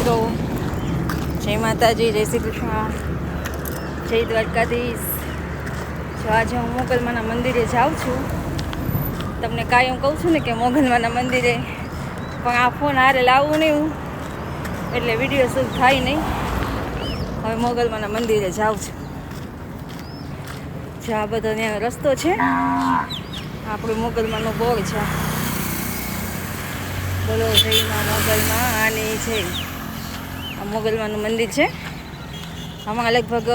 મિત્રો, જય માતાજી, જય શ્રી કૃષ્ણ, જય દ્વારકાધીશ. જો આજે હું મોગલમાના મંદિરે જાઉં છું. તમને કાંઈ હું કહું છું ને કે મોગલમાના મંદિરે, પણ આ ફોન હારે લાવવું નહીં હું, એટલે વિડીયો શૂટ થાય નહીં. હવે મોગલમાના મંદિરે જાઉં છું. જો આ બધો ત્યાં રસ્તો છે, આપણું મોગલમાનો બોર્ડ છે. બોલો જયમાં મોગલમાં આની છે. આ મોગલમાનું મંદિર છે. આમાં લગભગ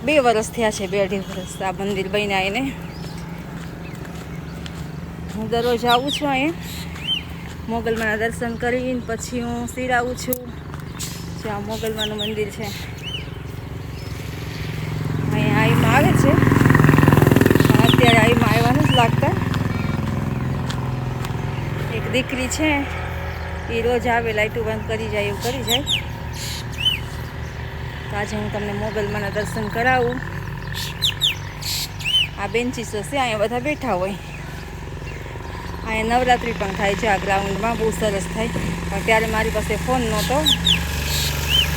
2 વર્ષ થયા છે, 2-2.5 વર્ષ આ મંદિર બન્યા એને. હું દરરોજ આવું છું અહીંયા મોગલમાના દર્શન કરીને પછી હું સિરાવું છું. જ્યાં મોગલમાનું મંદિર છે અહીંયા આઈમાં આવે છે, પણ અત્યારે આઈમાં આવ્યા નથી લાગતા. એક દીકરી છે, એ રોજ આવે, લાઇટું બંધ કરી જાય એવું કરી જાય. તો આજે હું તમને મોગલમાના દર્શન કરાવું. આ બેન્ચીસો છે, અહીંયા બધા બેઠા હોય. અહીંયા નવરાત્રિ પણ થાય છે આ ગ્રાઉન્ડમાં, બહુ સરસ થાય. પણ ત્યારે મારી પાસે ફોન નહોતો.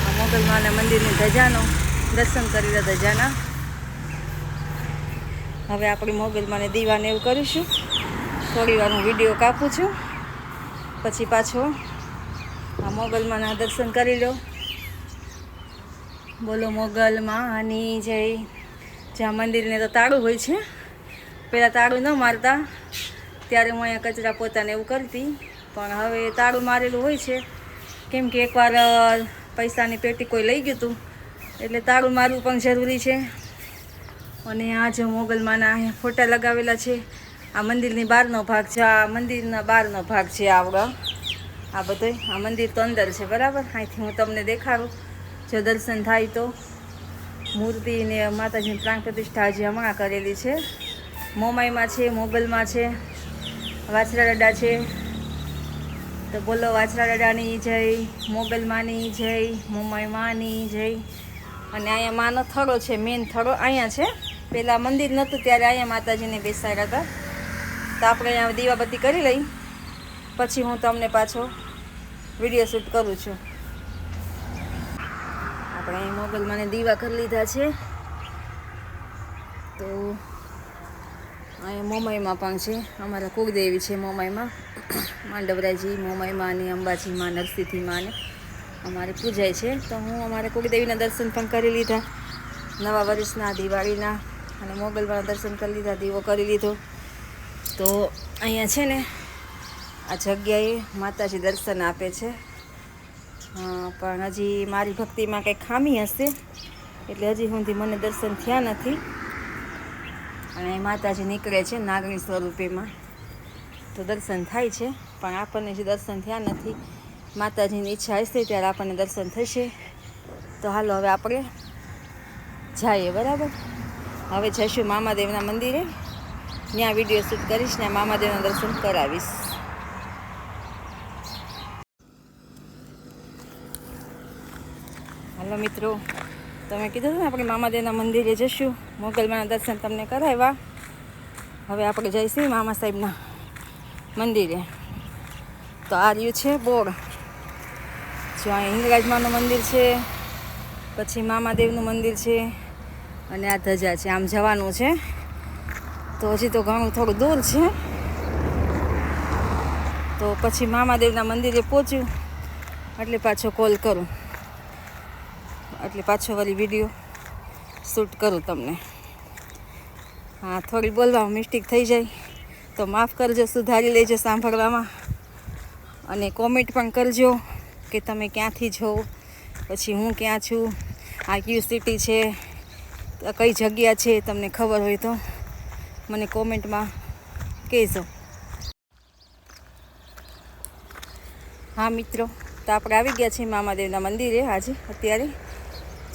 આ મોગલમાના મંદિરની ધજાનો દર્શન કરી લે, ધજાના. હવે આપણી મોગલમાને દીવાને એવું કરીશું. થોડી વાર હું વિડીયો કાપું છું, પછી પાછો આ મોગલમાના દર્શન કરી લો. બોલો મોગલમાની જય. જ્યાં મંદિરને તો તાળું હોય છે, પહેલાં તાળું ન મારતા, ત્યારે હું અહીંયા કચરા પોતાને એવું કરતી. પણ હવે તાળું મારેલું હોય છે, કેમ કે એકવાર પૈસાની પેટી કોઈ લઈ ગયું હતું, એટલે તાળું મારવું પણ જરૂરી છે. અને આ જે મોગલમાના અહીંયા ફોટા લગાવેલા છે, આ મંદિરની બહારનો ભાગ છે. આ મંદિરના બહારનો ભાગ છે આવડો. આ બધો આ મંદિર તો અંદર છે, બરાબર. અહીંથી હું તમને દેખાડું. જો દર્શન થાય તો મૂર્તિ ને માતાજીની પ્રાણ પ્રતિષ્ઠા હજી હમણાં કરેલી છે. મોમાઈમાં છે, મોગલમાં છે, વાછરા દાદા છે. તો બોલો વાછરા દાદાની જય, મોગલમાની જય, મોમાઈમાની જય. અને અહીંયા માનો થડો છે, મેન થડો અહીંયા છે. પહેલાં મંદિર નહોતું ત્યારે અહીંયા માતાજીને બેસાડ્યા હતા. તો આપણે અહીંયા દીવાબત્તી કરી લઈ, પછી હું તમને પાછો વિડીયો શૂટ કરું છું. આપણે અહીં મોગલમાને દીવા કરી લીધા છે. તો અહીંયા મોમાઈમાં પણ છે, અમારા કુળદેવી છે મોમાઈમાં. માંડવરાજી, મોમાઈમાં અને અંબાજીમાં, નરસિંહમાં ને અમારે પૂજાય છે. તો હું અમારા કુળદેવીના દર્શન પણ કરી લીધા, નવા વર્ષના, દિવાળીના. અને મોગલમાના દર્શન કરી લીધા, દીવો કરી લીધો. તો અહીંયા છે ને આ જગ્યાએ માતાજી દર્શન આપે છે. પણ હજી મારી ભક્તિમાં કંઈક ખામી હશે, એટલે હજી સુધી મને દર્શન થયા નથી. અને માતાજી નીકળે છે નાગણી સ્વરૂપેમાં, તો દર્શન થાય છે. પણ આપણને હજી દર્શન થયા નથી. માતાજીની ઈચ્છા હશે ત્યારે આપણને દર્શન થશે. તો હાલો હવે આપણે જઈએ, બરાબર. હવે જઈશું મામાદેવના મંદિરે, ત્યાં વિડીયો શૂટ કરીશ ને મામાદેવના દર્શન કરાવીશ. હાલો મિત્રો, તમે કીધું ને આપણે મામાદેવના મંદિરે જઈશું, મોગલમાના દર્શન તમને કરાવ્યા. હવે આપણે જઈશું મામા સાહેબના મંદિરે. તો આ રહ્યું છે બોર્ડ. જો અહીં હિંગળાજમાનું મંદિર છે, પછી મામાદેવનું મંદિર છે, અને આ ધજા છે. આમ જવાનું છે, તો હજી તો ઘણું થોડું દૂર છે. તો પછી મામાદેવના મંદિરે પહોંચ્યું એટલે પાછો કોલ કરું, એટલે પાછો વળી વિડીયો શૂટ કરું તમને. હા, થોડી બોલવામાં મિસ્ટેક થઈ જાય તો માફ કરજો, સુધારી લેજો સાંભળવામાં. અને કોમેન્ટ પણ કરજો કે તમે ક્યાંથી છો, પછી હું ક્યાં છું, આ કયું સિટી છે, કઈ જગ્યા છે, તમને ખબર હોય તો મને કોમેન્ટમાં કહેજો. હા મિત્રો, તો આપણે આવી ગયા છીએ મામાદેવના મંદિરે આજે. અત્યારે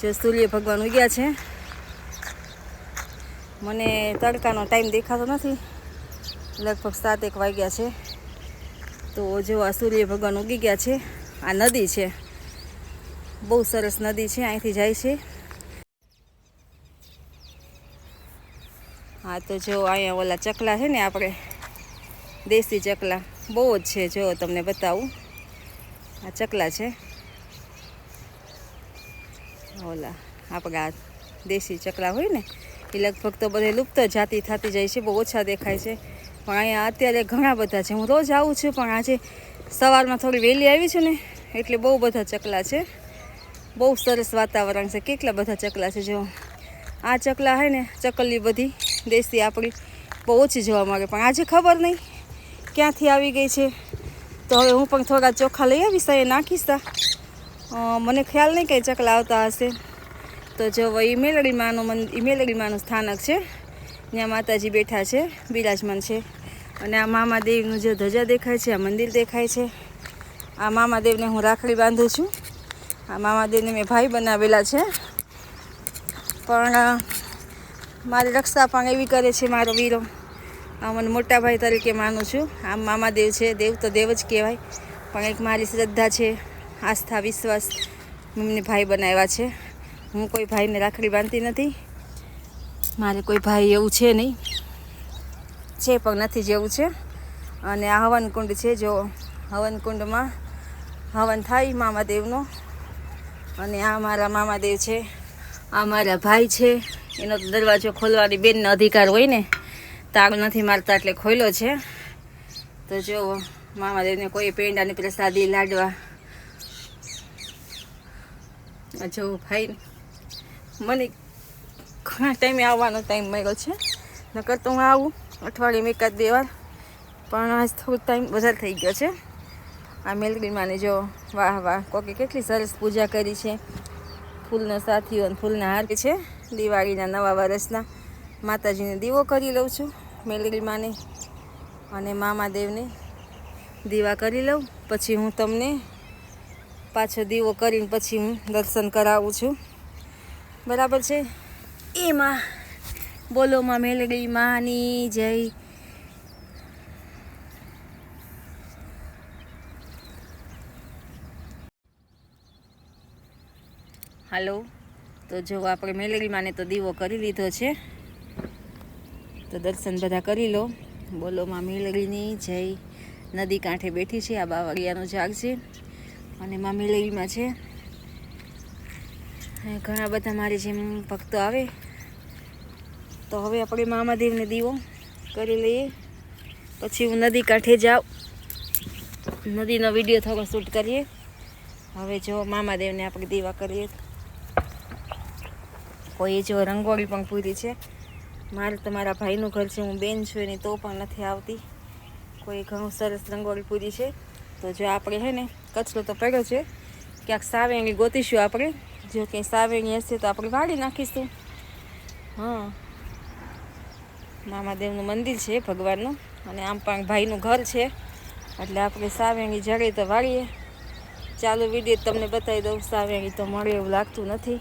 જો સૂર્ય ભગવાન ઉગ્યા છે. મને તડકાનો ટાઈમ દેખાતો નથી, લગભગ 7-1 વાગ્યા છે. તો જો આ સૂર્ય ભગવાન ઉગી ગયા છે. આ નદી છે, બહુ સરસ નદી છે, અહીંથી જાય છે. હા, તો જો અહીંયા ઓલા ચકલા છે ને, આપણે દેશી ચકલા બહુ જ છે. જો તમને બતાવું, આ ચકલા છે. ઓલા આપણા દેશી ચકલા હોય ને એ લગભગ તો બધે લુપ્ત જાતિ થતી જાય છે, બહુ ઓછા દેખાય છે. પણ અહીંયા અત્યારે ઘણા બધા છે. હું રોજ આવું છું, પણ આજે સવારમાં થોડી વહેલી આવી છું ને એટલે બહુ બધા ચકલા છે. બહુ સરસ વાતાવરણ છે. કેટલા બધા ચકલા છે. જો આ ચકલા હોય ને ચકલી બધી દેશી આપણી બહુ ઓછી જોવા મળે, પણ આજે ખબર નહીં ક્યાંથી આવી ગઈ છે. તો હવે હું પણ થોડા ચોખા લઈ આવીશ, એ નાખીશ. મને ખ્યાલ નહીં કંઈ ચકલા આવતા હશે. તો જો એ મેલડીમાનું સ્થાનક છે, ત્યાં માતાજી બેઠા છે, બિરાજમાન છે. અને આ મામાદેવનું જે ધજા દેખાય છે, આ મંદિર દેખાય છે. આ મામાદેવને હું રાખડી બાંધું છું. આ મામાદેવને મેં ભાઈ બનાવેલા છે, પણ મારી રક્ષા પણ એવી કરે છે મારો વીરો. આ મને મોટા ભાઈ તરીકે માનું છું. આમ મામાદેવ છે, દેવ તો દેવ જ કહેવાય, પણ એક મારી શ્રદ્ધા છે, આસ્થા, વિશ્વાસ, એમને ભાઈ બનાવ્યા છે. હું કોઈ ભાઈને રાખડી બાંધતી નથી. મારે કોઈ ભાઈ એવું છે નહીં, છે પણ નથી જેવું છે. અને આ હવનકુંડ છે. જો હવનકુંડમાં હવન થાય મામાદેવનો. અને આ મારા મામાદેવ છે, આ મારા ભાઈ છે. એનો તો દરવાજો ખોલવાની બેનનો અધિકાર હોય ને, તાળું નથી મારતા એટલે ખોલ્યો છે. તો જો મામાદેવને કોઈ પેંડાની પ્રસાદી લાડવા. જો ભાઈ મને ઘણા ટાઈમે આવવાનો ટાઈમ મળ્યો છે, નકર તો હું આવું અઠવાડિયે 1-2 વાર, પણ આજ થોડો ટાઈમ વધારે થઈ ગયો છે. આ મેલડીમાંની જો વાહ વાહ, કોકે કેટલી સરસ પૂજા કરી છે. ફૂલનો સાથીઓ અને ફૂલના હાર છે. દિવાળીના નવા વર્ષના માતાજીને દીવો કરી લઉં છું, મેલડીમાંને અને મામાદેવને દીવા કરી લઉં. પછી હું તમને પાછો દીવો કરીને પછી હું દર્શન કરાવું છું. બરાબર છે. એમાં બોલો માં મેલડી માની જય. હાલો. તો જો આપણે મેલડી માને તો દીવો કરી લીધો છે, તો દર્શન બધા કરી લો. બોલો માં મેલડીની જય. નદી કાંઠે બેઠી છે. આ બાવળિયાનું ઝાડ છે અને માં મેલડીમાં છે. ઘણા બધા મારી જેમ ભક્તો આવે. તો હવે આપણે મામાદેવને દીવો કરી લઈએ, પછી હું નદી કાંઠે જાઉં, નદીનો વિડીયો થોડો શૂટ કરીએ. હવે જો મામાદેવને આપણે દીવા કરીએ. કોઈ જો રંગોળી પણ પૂરી છે. મારે તો મારા ભાઈનું ઘર છે, હું બેન છું એની, તો પણ નથી આવતી. કોઈ ઘણું સરસ રંગોળી પૂરી છે. તો જો આપણે છે ને કચરો તો પડ્યો છે, ક્યાંક સાવેણી ગોતીશું આપણે. જો કંઈ સાવેણી હશે તો આપણે વાળી નાખીશું. હા, મામાદેવનું મંદિર છે ભગવાનનું, અને આમ પણ ભાઈનું ઘર છે, એટલે આપણે સાવેણી જડે તો વાળીએ. ચાલો વિડીયો તમને બતાવી દઉં. સાવેણી તો મળે એવું લાગતું નથી,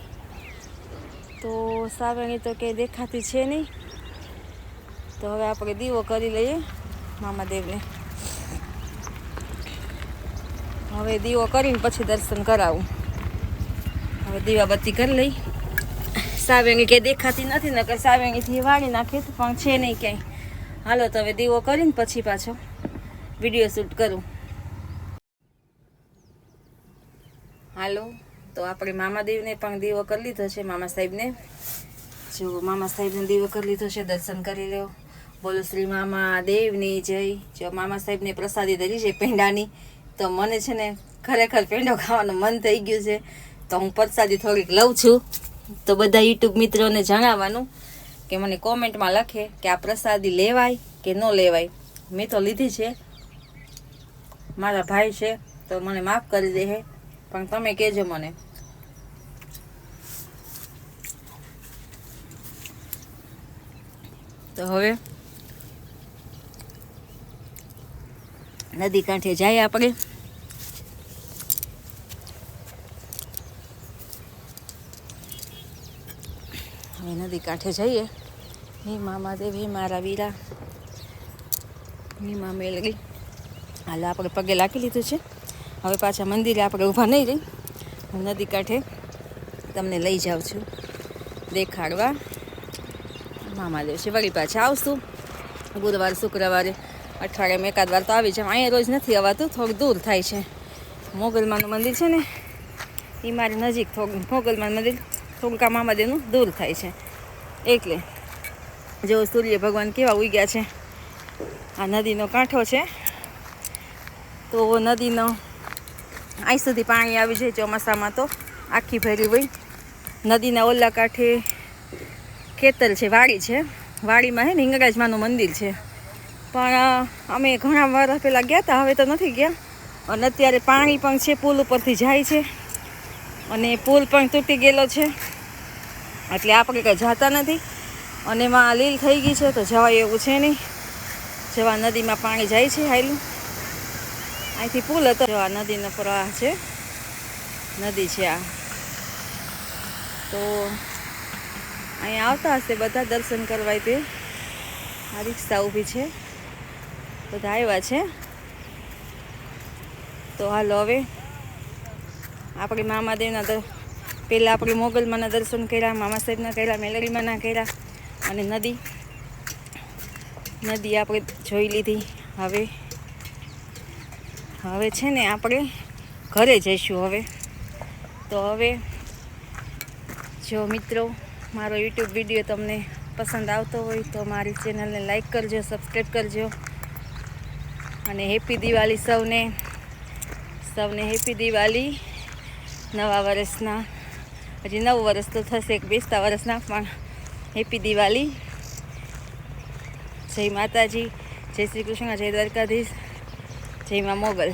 તો સાવેણી તો કંઈ દેખાતી છે નહીં. તો હવે આપણે દીવો કરી લઈએ મામાદેવને. હવે દીવો કરીને પછી દર્શન કરાવું. હવે દીવાબત્તી કરી લઈ. સાવેણી કંઈ દેખાતી નથી, નકર સાવેણીથી વાળી નાખીએ તો, પણ છે નહીં ક્યાંય. હાલો તો હવે દીવો કરીને પછી પાછો વિડીયો શૂટ કરું. હાલો, તો આપણે મામાદેવને પણ દીવો કરી લીધો છે. મામા સાહેબને જો મામા સાહેબને દીવો કરી લીધો છે. દર્શન કરી લો. બોલો શ્રી મામા દેવની જય. જો મામા સાહેબને પ્રસાદી ધરી છે પેંડાની, તો મને છે ને ખરેખર પેંડો ખાવાનું મન થઈ ગયું છે, તો હું પ્રસાદી થોડીક લઉં છું. તો બધા યુટ્યુબ મિત્રોને જણાવવાનું કે મને કોમેન્ટમાં લખે કે આ પ્રસાદી લેવાય કે ન લેવાય. મેં તો લીધી છે, મારા ભાઈ છે તો મને માફ કરી દે, પણ તમે કહેજો મને. તો હવે નદી કાંઠે જાય આપણે. હવે નદી કાંઠે જઈએ. હે મામાદેવ, હે મારા વીરા, હે મા મેલડી. હાલ આપણે પગે લાગી લીધું છે. હવે પાછા મંદિરે આપણે ઊભા નહીં રહી. હું નદી કાંઠે તમને લઈ જાઉં છું દેખાડવા. મામાદેવ છે. વળી પાછા આવશું ગુરુવાર શુક્રવારે, અઠવાડિયામાં 1-8 વાર તો આવી જાઉં. અહીંયા રોજ નથી આવતું, થોડું દૂર થાય છે. મોગલમાનું મંદિર છે ને એ મારી નજીક, થોડું મોગલમાનું મંદિર થોડુંક આ મહાદેવનું દૂર થાય છે. એટલે જો સૂર્ય ભગવાન કેવા ઉગ્યા છે. આ નદીનો કાંઠો છે, તો નદીનો અહીં સુધી પાણી આવી જાય ચોમાસામાં, તો આખી ભરી હોય. નદીના ઓલા કાંઠે ખેતર છે, વાડી છે. વાડીમાં છે ને હિંગળાજમાનું મંદિર છે, પણ અમે ઘણા વાર પહેલાં ગયા હતા, હવે તો નથી ગયા. અને અત્યારે પાણી પણ છે, પુલ ઉપરથી જાય છે, અને પુલ પણ તૂટી ગયેલો છે, એટલે આપણે કંઈ જતા નથી. અને એમાં લીલ થઈ ગઈ છે, તો જવાય એવું છે નહીં. જેવા નદીમાં પાણી જાય છે હાયલું. અહીંથી પુલ હતો, આ નદીનો પ્રવાહ છે, નદી છે આ. તો અહીંયા આવતા હશે બધા દર્શન કરવા. તે આ રિક્ષા ઊભી છે, બધા આવ્યા છે. તો હાલો હવે આપણે મામાદેવના પહેલાં આપણે મોગલમાના દર્શન કર્યા, મામા સાહેબના કર્યા, મેલડીમાના કર્યા, અને નદી આપણે જોઈ લીધી. હવે છે ને આપણે ઘરે જઈશું હવે. તો હવે જો મિત્રો મારો યુટ્યુબ વિડીયો તમને પસંદ આવતો હોય તો મારી ચેનલને લાઈક કરજો, સબસ્ક્રાઈબ કરજો, અને હેપી દિવાળી સૌને હેપી દિવાળી. નવા વર્ષના હજી 9 વર્ષ તો થશે, એક બેસતા વર્ષના, પણ હેપી દિવાળી. જય માતાજી, જય શ્રી કૃષ્ણ, જય દ્વારકાધીશ, જય મા મોગલ.